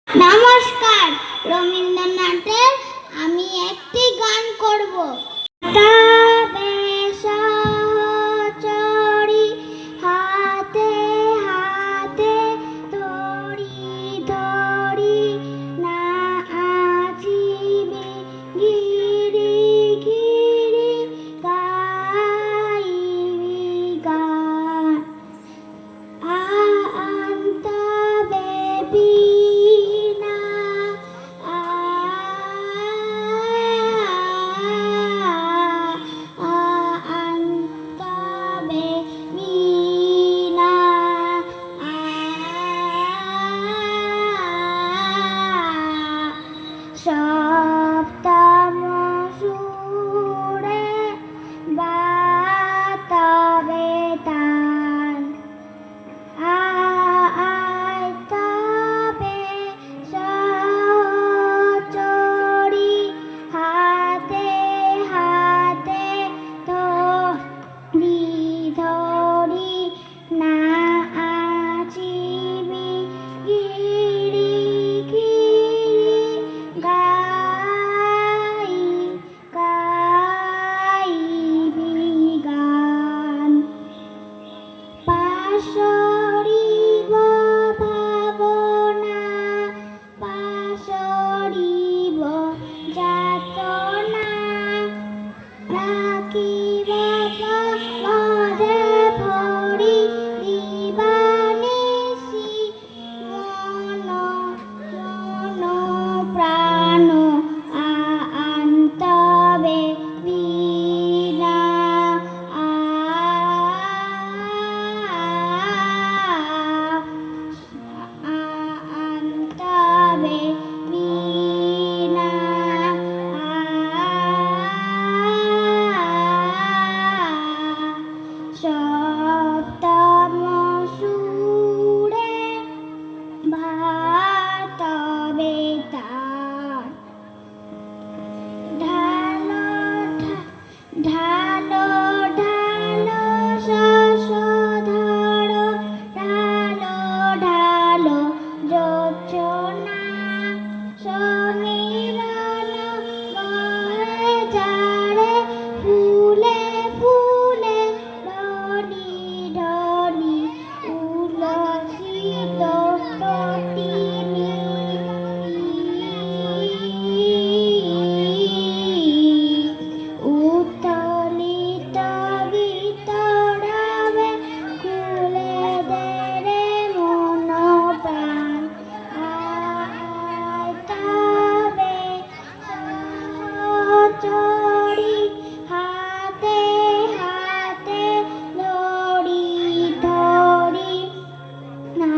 নমস্কার, রবীন্দ্রনাথের আমি একটি গান করব। সহচরী হাতে হাতে ধরি ধরি না আজিবে গিরি গিরি গাইবি গান আন্ত বেবি সপ্তম সুরে বাতাবে তান আইতাবে সহচরী হাতে হাতে ধরি ধরি না আজিবি গিরি গিরি গাইবি গান পাশরিব ভাবনা পাশরিব যাতনা রাখিব পদে ভরি দিবানিশি মন মন প্রাণ আন্তবে বিনা আন্তবে বিনা সপ্তম সুরে ভাতবে তান ঢালো ঢালো ঢালো শশধর ঢালো ঢালো যোচনা সমীরণ বহে যারে ফুলে ফুলে ঢলি ঢলি উলসিত তটিনী উত্তলিত বিতরাবে খুলে দে রে মন প্রাণ আইতাবে সহচরী হাতে হাতে ধরি ধরি না